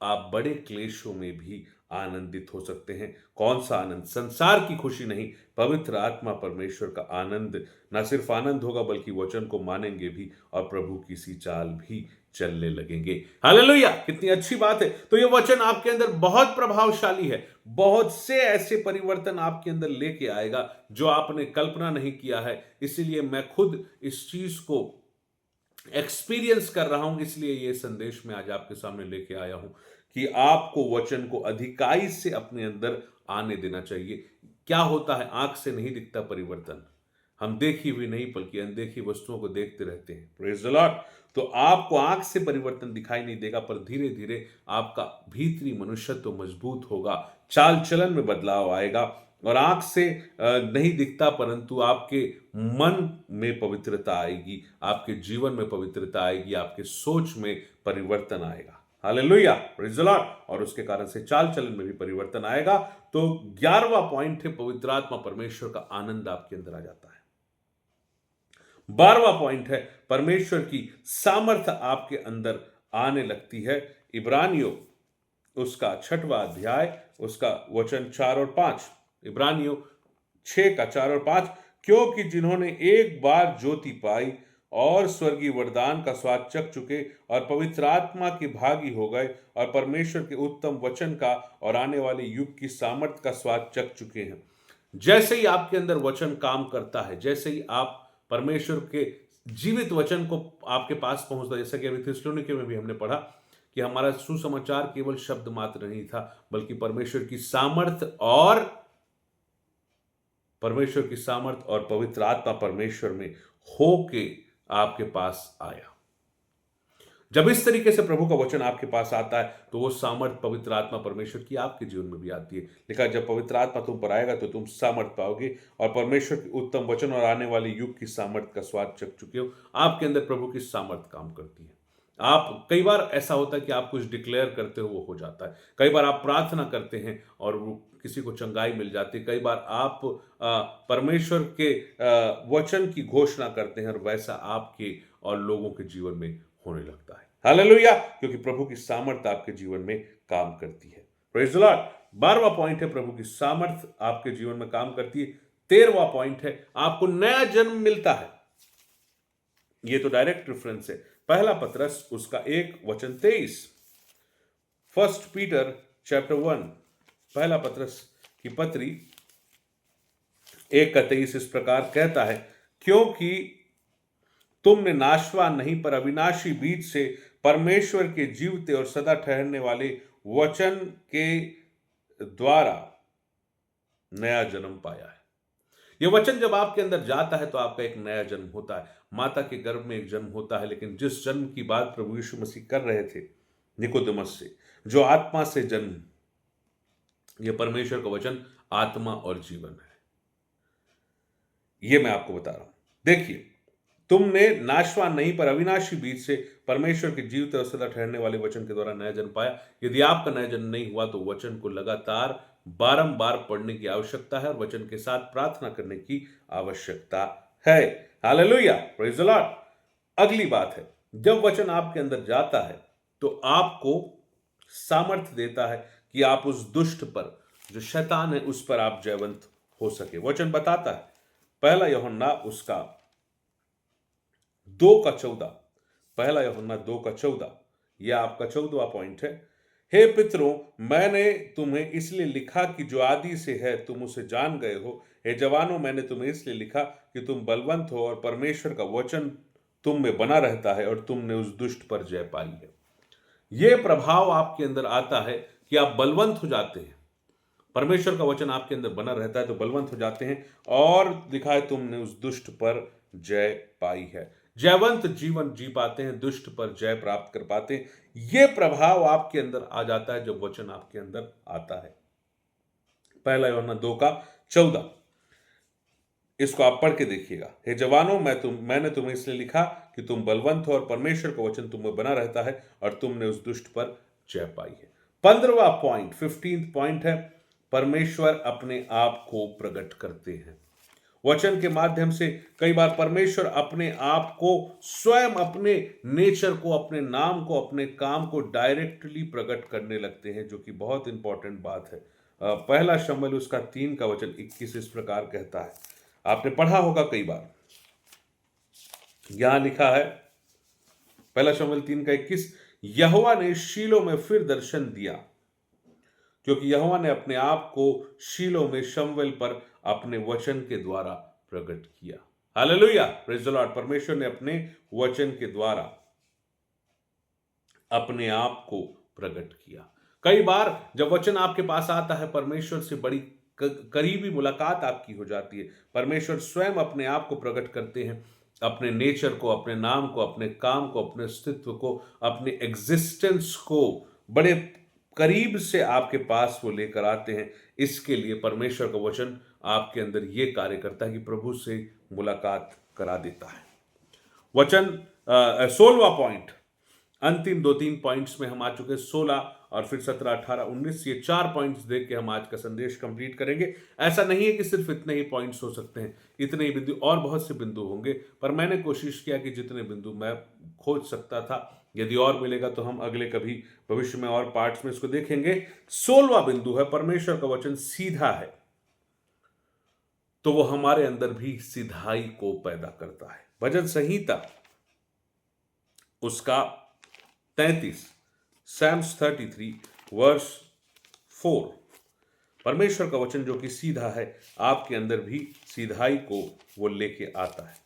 आप बड़े क्लेशों में भी आनंदित हो सकते हैं। कौन सा आनंद? संसार की खुशी नहीं, पवित्र आत्मा परमेश्वर का आनंद। ना सिर्फ आनंद होगा बल्कि वचन को मानेंगे भी और प्रभु की सी चाल भी चलने लगेंगे। हालेलुया, कितनी अच्छी बात है। तो ये वचन आपके अंदर बहुत प्रभावशाली है, बहुत से ऐसे परिवर्तन आपके अंदर लेके आएगा जो आपने कल्पना नहीं किया है। इसीलिए मैं खुद इस चीज को एक्सपीरियंस कर रहा हूं, इसलिए ये संदेश मैं आज आपके सामने लेके आया हूं कि आपको वचन को अधिकाई से अपने अंदर आने देना चाहिए। क्या होता है? आंख से नहीं दिखता परिवर्तन, हम देखी हुई नहीं बल्कि अनदेखी वस्तुओं को देखते रहते हैं। Praise the Lord. तो आपको आंख से परिवर्तन दिखाई नहीं देगा, पर धीरे धीरे आपका भीतरी मनुष्यत्व मजबूत होगा, चाल चलन में बदलाव आएगा और आंख से नहीं दिखता परंतु आपके मन में पवित्रता आएगी, आपके जीवन में पवित्रता आएगी, आपके सोच में परिवर्तन आएगा। Hallelujah, praise the Lord. और उसके कारण से चाल चलन में भी परिवर्तन आएगा। तो 11वां पॉइंट है, पवित्र आत्मा परमेश्वर का आनंद आपके अंदर आ जाता है। 12वां पॉइंट है, परमेश्वर की सामर्थ आपके अंदर आने लगती है। इब्रानियों उसका 6वां अध्याय, उसका वचन 4 और 5। इब्रानियों 6 का 4 और 5, क्योंकि जिन्होंने एक बार ज्योति पाई और स्वर्गीय वरदान का स्वाद चख चुके और पवित्र आत्मा के भागी हो गए और परमेश्वर के उत्तम वचन का और आने वाले युग की सामर्थ का स्वाद चख चुके हैं। जैसे ही आपके अंदर वचन काम करता है, जैसे ही आप परमेश्वर के जीवित वचन को आपके पास पहुंचता है, जैसा कि अभी थिस्सलुनीके में भी हमने पढ़ा कि हमारा सुसमाचार केवल शब्द मात्र नहीं था बल्कि परमेश्वर की सामर्थ और पवित्र आत्मा परमेश्वर में होके आपके पास आया। जब इस तरीके से प्रभु का वचन आपके पास आता है तो वो सामर्थ पवित्र आत्मा परमेश्वर की आपके जीवन में भी आती है। लिखा, जब पवित्र आत्मा तुम पर आएगा तो तुम सामर्थ पाओगे और परमेश्वर के उत्तम वचन और आने वाले युग की सामर्थ का स्वाद चख चुके हो। आपके अंदर प्रभु की सामर्थ काम करती है। आप कई बार ऐसा होता है कि आप कुछ डिक्लेयर करते हो, वो हो जाता है। कई बार आप प्रार्थना करते हैं और वो किसी को चंगाई मिल जाती है। कई बार आप परमेश्वर के वचन की घोषणा करते हैं और वैसा आपके और लोगों के जीवन में होने लगता है। हालेलुया, क्योंकि प्रभु की सामर्थ आपके जीवन में काम करती है। Praise the Lord. 12वां पॉइंट है प्रभु की सामर्थ आपके जीवन में काम करती है। 13वां पॉइंट है आपको नया जन्म मिलता है। ये तो डायरेक्ट रेफरेंस है। पहला पतरस उसका 1:23, फर्स्ट पीटर चैप्टर 1, पहला पतरस की पत्री 1:23 इस प्रकार कहता है, क्योंकि तुमने नाशवान नहीं पर अविनाशी बीज से परमेश्वर के जीवते और सदा ठहरने वाले वचन के द्वारा नया जन्म पाया है। यह वचन जब आपके अंदर जाता है तो आपका एक नया जन्म होता है। माता के गर्भ में एक जन्म होता है, लेकिन जिस जन्म की बात प्रभु यीशु मसीह कर रहे थे निकोदेमस से, जो आत्मा से जन्म, यह परमेश्वर का वचन आत्मा और जीवन है। यह मैं आपको बता रहा हूं। देखिए, तुमने नाशवान नहीं पर अविनाशी बीज से परमेश्वर के जीवते और सदा ठहरने वाले वचन के द्वारा नया जन्म पाया। यदि आपका नया जन्म नहीं हुआ तो वचन को लगातार बारंबार पढ़ने की आवश्यकता है और वचन के साथ प्रार्थना करने की आवश्यकता है। Hallelujah, praise the Lord. अगली बात है, जब वचन आपके अंदर जाता है तो आपको सामर्थ्य देता है कि आप उस दुष्ट पर, जो शैतान है, उस पर आप जयवंत हो सके। वचन बताता है, पहला यूहन्ना उसका 2:14, पहला यूहन्ना 2:14, यह आपका 14वां पॉइंट है। हे पितरों, मैंने तुम्हें इसलिए लिखा कि जो आदि से है तुम उसे जान गए हो। हे जवानों, मैंने तुम्हें इसलिए लिखा कि तुम बलवंत हो और परमेश्वर का वचन तुम में बना रहता है और तुमने उस दुष्ट पर जय पाई है। यह प्रभाव आपके अंदर आता है कि आप बलवंत हो जाते हैं। परमेश्वर का वचन आपके अंदर बना रहता है तो बलवंत हो जाते हैं और लिखा है तुमने उस दुष्ट पर जय पाई है। जयवंत जीवन जी पाते हैं, दुष्ट पर जय प्राप्त कर पाते हैं। यह प्रभाव आपके अंदर आ जाता है जब वचन आपके अंदर आता है। पहला यूहन्ना 2:14, इसको आप पढ़ के देखिएगा। हे जवानों, मैंने तुम्हें इसलिए लिखा कि तुम बलवंत हो और परमेश्वर का वचन तुम में बना रहता है और तुमने उस दुष्ट पर जय पाई है। 15वां पॉइंट, 15th पॉइंट है, परमेश्वर अपने आप को प्रकट करते हैं। वचन के माध्यम से कई बार परमेश्वर अपने आप को, स्वयं अपने नेचर को, अपने नाम को, अपने काम को डायरेक्टली प्रकट करने लगते हैं, जो कि बहुत इंपॉर्टेंट बात है। पहला शमूएल उसका 3:21 इस प्रकार कहता है, आपने पढ़ा होगा कई बार। यहां लिखा है, पहला शमूएल 3:21, यहोवा ने शीलो में फिर दर्शन दिया, क्योंकि यहोवा ने अपने आप को शीलो में शमूएल पर अपने वचन के द्वारा प्रकट किया। Hallelujah, praise the Lord. परमेश्वर ने अपने वचन के द्वारा अपने आप को प्रकट किया। कई बार जब वचन आपके पास आता है, परमेश्वर से बड़ी करीबी मुलाकात आपकी हो जाती है। परमेश्वर स्वयं अपने आप को प्रकट करते हैं, अपने नेचर को, अपने नाम को, अपने काम को, अपने अस्तित्व को, अपने एग्जिस्टेंस को बड़े करीब से आपके पास वो लेकर आते हैं। इसके लिए परमेश्वर का वचन आपके अंदर ये कार्य करता है कि प्रभु से मुलाकात करा देता है। वचन 16वां पॉइंट, अंतिम 2-3 पॉइंट्स में हम आ चुके हैं। 16 और फिर 17, 18, 19, ये 4 पॉइंट्स देख के हम आज का संदेश कंप्लीट करेंगे। ऐसा नहीं है कि सिर्फ इतने ही पॉइंट्स हो सकते हैं, इतने ही बिंदु, और बहुत से बिंदु होंगे, पर मैंने कोशिश किया कि जितने बिंदु मैं खोज सकता था, यदि और मिलेगा तो हम अगले कभी भविष्य में और पार्ट्स में इसको देखेंगे। 16वां बिंदु है, परमेश्वर का वचन सीधा है तो वो हमारे अंदर भी सीधाई को पैदा करता है। भजन संहिता उसका 33, Psalms 33 वर्स 4, परमेश्वर का वचन जो कि सीधा है, आपके अंदर भी सीधाई को वो लेके आता है।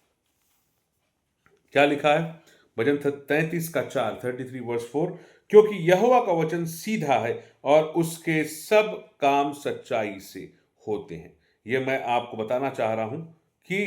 क्या लिखा है? भजन 33:4, 33 वर्स 4, क्योंकि यहोवा का वचन सीधा है और उसके सब काम सच्चाई से होते हैं। यह मैं आपको बताना चाह रहा हूं कि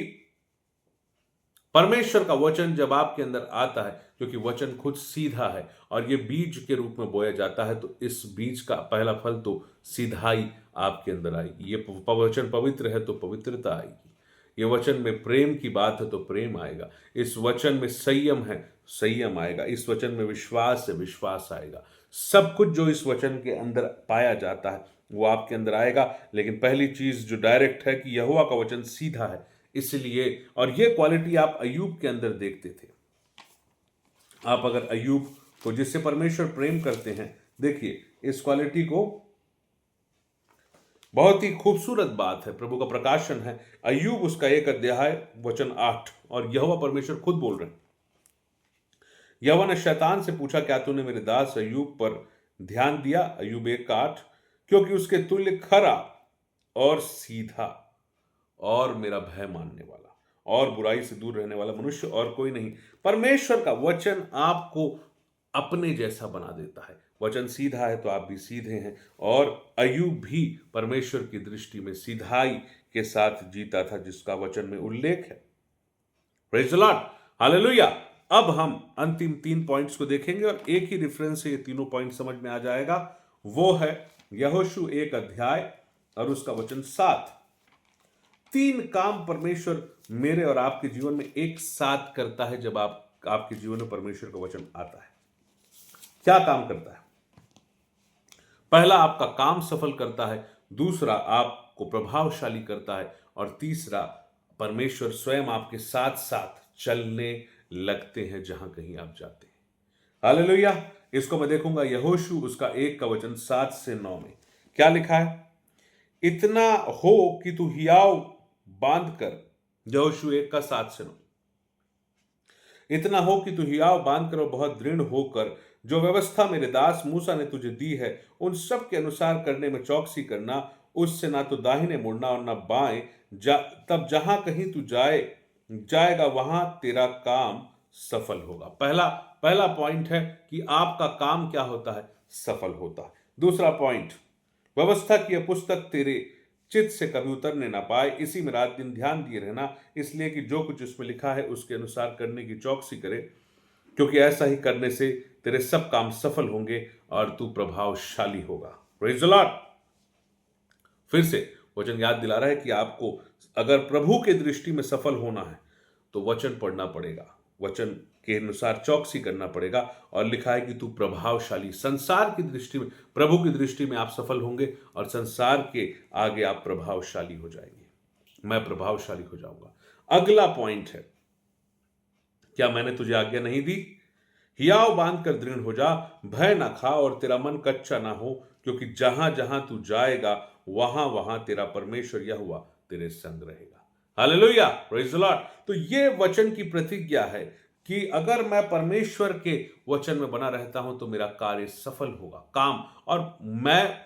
परमेश्वर का वचन जब आपके अंदर आता है, क्योंकि वचन खुद सीधा है और ये बीज के रूप में बोया जाता है, तो इस बीज का पहला फल तो सीधाई आपके अंदर आएगी। ये वचन पवित्र है तो पवित्रता आएगी। ये वचन में प्रेम की बात है तो प्रेम आएगा। इस वचन में संयम है, संयम आएगा। इस वचन में विश्वास है, विश्वास आएगा। सब कुछ जो इस वचन के अंदर पाया जाता है वो आपके अंदर आएगा। लेकिन पहली चीज जो डायरेक्ट है कि यहोवा का वचन सीधा है, इसलिए, और ये क्वालिटी आप अय्यूब के अंदर देखते थे। आप अगर अय्यूब को, जिससे परमेश्वर प्रेम करते हैं, देखिए इस क्वालिटी को, बहुत ही खूबसूरत बात है, प्रभु का प्रकाशन है। अय्यूब उसका 1 अध्याय वचन 8, और यहोवा परमेश्वर खुद बोल रहे हैं। यहोवा ने शैतान से पूछा, क्या तूने मेरे दास अय्यूब पर ध्यान दिया? अय्यूब 1:8, क्योंकि उसके तुल्य खरा और सीधा और मेरा भय मानने वाला और बुराई से दूर रहने वाला मनुष्य और कोई नहीं। परमेश्वर का वचन आपको अपने जैसा बना देता है। वचन सीधा है तो आप भी सीधे हैं, और अय्यूब भी परमेश्वर की दृष्टि में सीधाई के साथ जीता था, जिसका वचन में उल्लेख है। Praise the Lord, hallelujah. अब हम अंतिम 3 पॉइंट्स को देखेंगे और एक ही रेफरेंस से ये तीनों पॉइंट समझ में आ जाएगा। वो है यहोशू 1 अध्याय और उसका वचन 7। 3 काम परमेश्वर मेरे और आपके जीवन में एक साथ करता है जब आपके जीवन में परमेश्वर का वचन आता है। क्या काम करता है? पहला, आपका काम सफल करता है। दूसरा, आपको प्रभावशाली करता है। और तीसरा, परमेश्वर स्वयं आपके साथ साथ चलने लगते हैं जहां कहीं आप जाते हैं। हालेलुया। इसको मैं देखूंगा यहोशू उसका 1 का वचन 7 से 9 में क्या लिखा है। इतना हो कि तू हियाव बांध कर, यहोशू 1 का 7 से 9, इतना हो कि तू हियाव बांध कर और बहुत दृढ़ होकर जो व्यवस्था मेरे दास मूसा ने तुझे दी है उन सब के अनुसार करने में चौकसी करना, उससे ना तो दाहिने मुड़ना और ना बाएं, तब जहां कहीं तू जाएगा वहां तेरा काम सफल होगा। पहला पहला पॉइंट है कि आपका काम क्या होता है? सफल होता है। दूसरा पॉइंट, व्यवस्था की यह पुस्तक तेरे चित्त से कभी उतरने ना पाए, इसी में रात दिन ध्यान दिए रहना, इसलिए कि जो कुछ उसमें लिखा है उसके अनुसार करने की चौकसी करे, क्योंकि ऐसा ही करने से तेरे सब काम सफल होंगे और तू प्रभावशाली होगा। Praise the Lord. फिर से वचन याद दिला रहा है कि आपको अगर प्रभु के दृष्टि में सफल होना है तो वचन पढ़ना पड़ेगा, वचन के अनुसार चौकसी करना पड़ेगा। और लिखा है कि तू प्रभावशाली, संसार की दृष्टि में, प्रभु की दृष्टि में आप सफल होंगे और संसार के आगे आप प्रभावशाली हो जाएंगे। मैं प्रभावशाली हो जाऊंगा। अगला पॉइंट है, क्या मैंने तुझे आज्ञा नहीं दी? हियाव बांध कर दृढ़ हो जा, भय ना खा और तेरा मन कच्चा ना हो, क्योंकि जहां जहां तू जाएगा वहां वहां तेरा परमेश्वर यहोवा तेरे संग रहेगा। Hallelujah, praise the Lord. तो ये वचन की प्रतिज्ञा है कि अगर मैं परमेश्वर के वचन में बना रहता हूं तो मेरा कार्य सफल होगा, काम। और मैं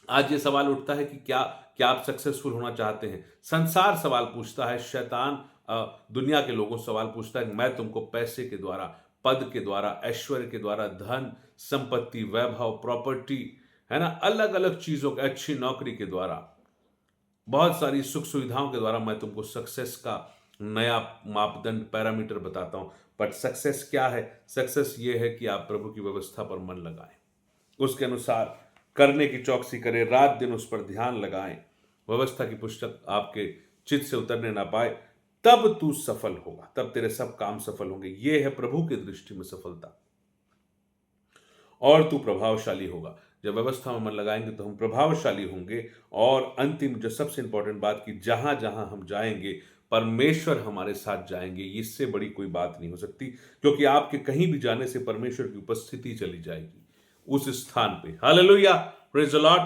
आज ये सवाल उठता है कि क्या क्या आप सक्सेसफुल होना चाहते हैं? संसार सवाल पूछता है, शैतान दुनिया के लोगों सवाल पूछता है, मैं तुमको पैसे के द्वारा, पद के द्वारा, ऐश्वर्य के द्वारा, धन संपत्ति, वैभव, प्रॉपर्टी, है ना, अलग अलग चीजों के, अच्छी नौकरी के द्वारा, बहुत सारी सुख सुविधाओं के द्वारा मैं तुमको सक्सेस का नया मापदंड, पैरामीटर बताता हूं। बट सक्सेस क्या है? सक्सेस ये है कि आप प्रभु की व्यवस्था पर मन लगाएं, उसके अनुसार करने की चौकसी करें, रात दिन उस पर ध्यान लगाएं, व्यवस्था की पुस्तक आपके चित्त से उतरने ना पाए, तब तू सफल होगा, तब तेरे सब काम सफल होंगे। यह है प्रभु की दृष्टि में सफलता। और तू प्रभावशाली होगा। जब व्यवस्था में मन लगाएंगे तो हम प्रभावशाली होंगे। और अंतिम जो सबसे इंपॉर्टेंट बात, की जहां जहां हम जाएंगे परमेश्वर हमारे साथ जाएंगे। इससे बड़ी कोई बात नहीं हो सकती, क्योंकि आपके कहीं भी जाने से परमेश्वर की उपस्थिति चली जाएगी उस स्थान पे। Hallelujah, praise the Lord.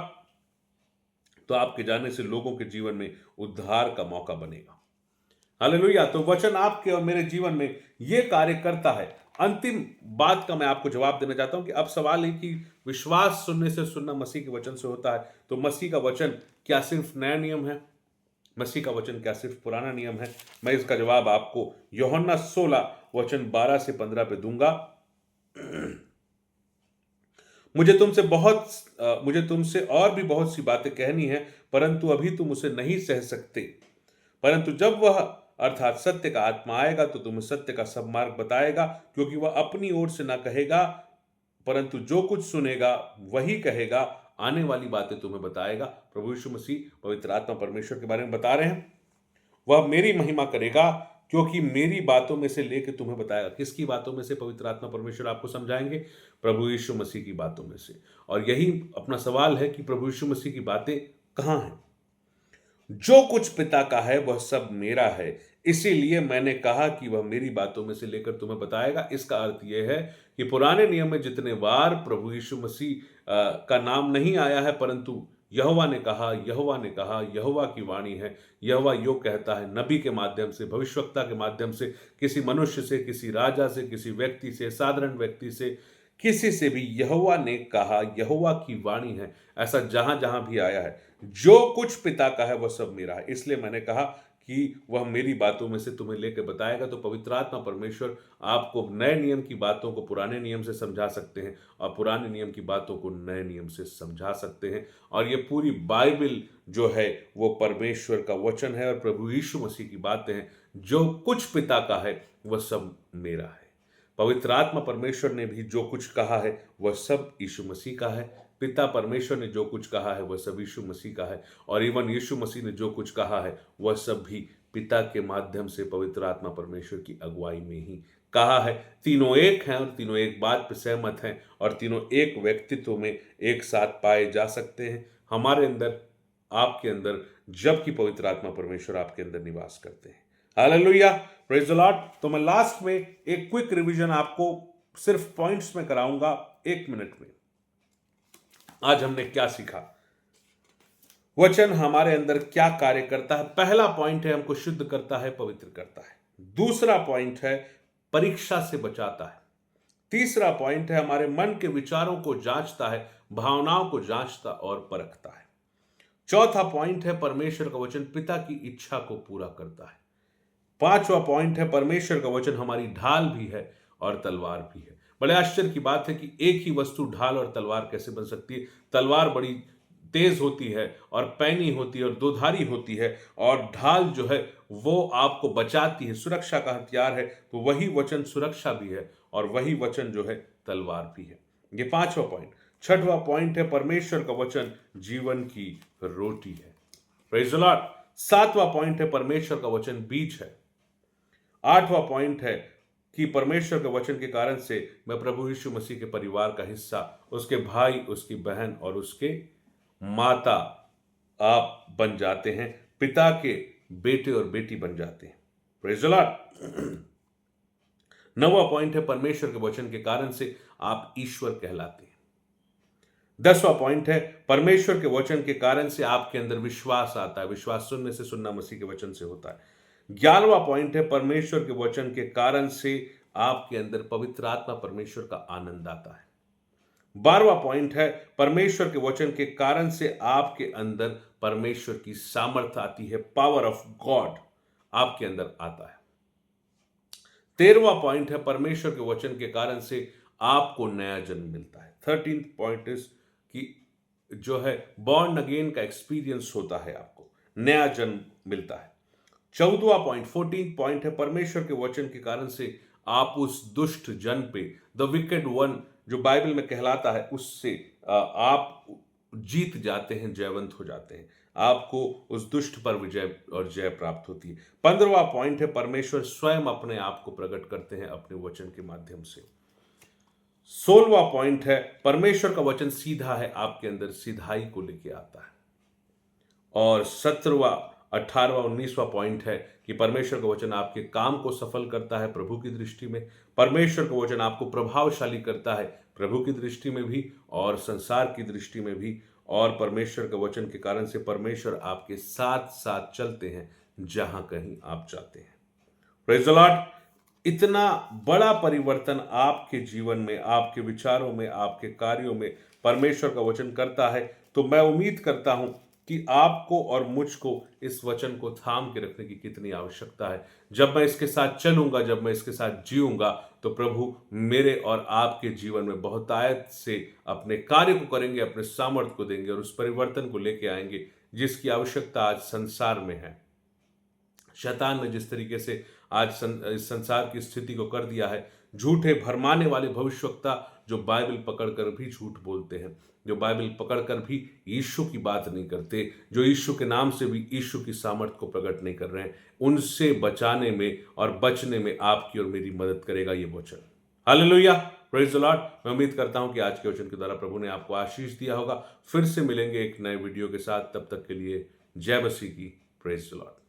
तो आपके जाने से लोगों के जीवन में उद्धार का मौका बनेगा। हालेलुया। तो वचन आपके और मेरे जीवन में यह कार्य करता है। अंतिम बात का मैं आपको जवाब देना चाहता हूं कि अब सवाल है कि विश्वास सुनने से सुनना मसीह के वचन से होता है। तो मसीह का वचन क्या सिर्फ नया नियम है? मसीह का वचन क्या सिर्फ पुराना नियम है? मैं इसका जवाब आपको यूहन्ना 16 वचन 12 से 15 पे दूंगा। मुझे तुमसे और भी बहुत सी बातें कहनी है, परंतु अभी तुम उसे नहीं सह सकते। परंतु जब वह अर्थात सत्य का आत्मा आएगा तो तुम्हें सत्य का सब मार्ग बताएगा, क्योंकि वह अपनी ओर से ना कहेगा, परंतु जो कुछ सुनेगा वही कहेगा, आने वाली बातें तुम्हें बताएगा। प्रभु यीशु मसीह पवित्र आत्मा परमेश्वर के बारे में बता रहे हैं, वह मेरी महिमा करेगा क्योंकि मेरी बातों में से लेकर तुम्हें बताएगा। किसकी बातों में से पवित्र आत्मा परमेश्वर आपको समझाएंगे? प्रभु यीशु मसीह की बातों में से। और यही अपना सवाल है कि प्रभु यीशु मसीह की बातें कहां हैं? जो कुछ पिता का है वह सब मेरा है, इसीलिए मैंने कहा कि वह मेरी बातों में से लेकर तुम्हें बताएगा। इसका अर्थ यह है कि पुराने नियम में जितने बार प्रभु यीशु मसीह का नाम नहीं आया है, परंतु यहोवा ने कहा, यहोवा ने कहा, यहोवा की वाणी है, यहोवा यो कहता है, नबी के माध्यम से, भविष्यवक्ता के माध्यम से, किसी मनुष्य से, किसी राजा से, किसी व्यक्ति से, साधारण व्यक्ति से, किसी से भी यहोवा ने कहा, यहोवा की वाणी है, ऐसा जहां जहां भी आया है। जो कुछ पिता का है वह सब मेरा है, इसलिए मैंने कहा कि वह मेरी बातों में से तुम्हें लेकर बताएगा। तो पवित्र आत्मा परमेश्वर आपको नए नियम की बातों को पुराने नियम से समझा सकते हैं और पुराने नियम की बातों को नए नियम से समझा सकते हैं। और ये पूरी बाइबल जो है वो परमेश्वर का वचन है और प्रभु यीशु मसीह की बातें हैं। जो कुछ पिता का है वह सब मेरा है। पवित्र आत्मा परमेश्वर ने भी जो कुछ कहा है वह सब यीशु मसीह का है। पिता परमेश्वर ने जो कुछ कहा है वह सब यीशु मसीह का है। और इवन यीशु मसीह ने जो कुछ कहा है वह सब भी पिता के माध्यम से पवित्र आत्मा परमेश्वर की अगुवाई में ही कहा है। तीनों एक हैं और तीनों एक बात पर सहमत हैं और तीनों एक व्यक्तित्व में एक साथ पाए जा सकते हैं, हमारे अंदर, आपके अंदर, जबकि पवित्र आत्मा परमेश्वर आपके अंदर निवास करते हैं। Hallelujah, praise the Lord. तो मैं लास्ट में एक क्विक रिवीजन आपको सिर्फ पॉइंट्स में कराऊंगा, 1 मिनट में। आज हमने क्या सीखा, वचन हमारे अंदर क्या कार्य करता है? पहला पॉइंट है हमको शुद्ध करता है, पवित्र करता है। दूसरा पॉइंट है परीक्षा से बचाता है। तीसरा पॉइंट है हमारे मन के विचारों को जांचता है, भावनाओं को जांचता और परखता है। चौथा पॉइंट है परमेश्वर का वचन पिता की इच्छा को पूरा करता है। पांचवा पॉइंट है परमेश्वर का वचन हमारी ढाल भी है और तलवार भी है। बड़े आश्चर्य की बात है कि एक ही वस्तु ढाल और तलवार कैसे बन सकती है? तलवार बड़ी तेज होती है और पैनी होती है और दोधारी होती है, और ढाल जो है वो आपको बचाती है, सुरक्षा का हथियार है। तो वही वचन सुरक्षा भी है और वही वचन जो है तलवार भी है। ये पांचवा पॉइंट। छठवां पॉइंट है परमेश्वर का वचन जीवन की रोटी है। Praise the Lord. सातवां पॉइंट है परमेश्वर का वचन बीज है। आठवां पॉइंट है कि परमेश्वर के वचन के कारण से मैं प्रभु यीशु मसीह के परिवार का हिस्सा, उसके भाई, उसकी बहन और उसके माता आप बन जाते हैं, पिता के बेटे और बेटी बन जाते हैं। Praise the Lord. नौवां पॉइंट है परमेश्वर के वचन के कारण से आप ईश्वर कहलाते हैं। 10वां पॉइंट है परमेश्वर के वचन के कारण से आपके अंदर विश्वास आता है। विश्वास सुनने से, सुनना मसीह के वचन से होता है। 11वां पॉइंट है परमेश्वर के वचन के कारण से आपके अंदर पवित्र आत्मा परमेश्वर का आनंद आता है। 12वां पॉइंट है परमेश्वर के वचन के कारण से आपके अंदर परमेश्वर की सामर्थ आती है, पावर ऑफ गॉड आपके अंदर आता है। 13वां पॉइंट है परमेश्वर के वचन के कारण से आपको नया जन्म मिलता है। 13th पॉइंट इज कि जो है बॉर्न अगेन का एक्सपीरियंस होता है, आपको नया जन्म मिलता है। 14वां पॉइंट, 14th पॉइंट है परमेश्वर के वचन के कारण से आप उस दुष्ट जन पे, द विकेड वन जो बाइबल में कहलाता है, उससे आप जीत जाते हैं, जयवंत हो जाते हैं। आपको उस दुष्ट पर विजय और जय प्राप्त होती है। 15वां पॉइंट है परमेश्वर स्वयं अपने आप को प्रकट करते हैं अपने वचन के माध्यम से। 16वां पॉइंट है परमेश्वर का वचन सीधा है, आपके अंदर सीधाई को लेके आता है। और 17वां, 18वां, 19वां पॉइंट है कि परमेश्वर का वचन आपके काम को सफल करता है प्रभु की दृष्टि में। परमेश्वर का वचन आपको प्रभावशाली करता है प्रभु की दृष्टि में भी और संसार की दृष्टि में भी। और परमेश्वर के वचन के कारण से परमेश्वर आपके साथ साथ चलते हैं जहां कहीं आप जाते हैं। Praise the Lord. इतना बड़ा परिवर्तन आपके जीवन में, आपके विचारों में, आपके कार्यों में परमेश्वर का वचन करता है। तो मैं उम्मीद करता हूं कि आपको और मुझको इस वचन को थाम के रखने की कितनी आवश्यकता है। जब मैं इसके साथ चलूंगा, जब मैं इसके साथ जीऊंगा, तो प्रभु मेरे और आपके जीवन में बहुतायत से अपने कार्य को करेंगे, अपने सामर्थ्य को देंगे और उस परिवर्तन को लेके आएंगे जिसकी आवश्यकता आज संसार में है। शैतान ने जिस तरीके से आज इस संसार की स्थिति को कर दिया है, झूठे भरमाने वाले भविष्यवक्ता जो बाइबल पकड़कर भी झूठ बोलते हैं, जो बाइबल पकड़कर भी यीशु की बात नहीं करते, जो यीशु के नाम से भी यीशु की सामर्थ को प्रकट नहीं कर रहे हैं, उनसे बचाने में और बचने में आपकी और मेरी मदद करेगा ये वचन। Hallelujah, praise the Lord. मैं उम्मीद करता हूं कि आज के वचन के द्वारा प्रभु ने आपको आशीष दिया होगा। फिर से मिलेंगे एक नए वीडियो के साथ, तब तक के लिए जय मसीह की। Praise the Lord.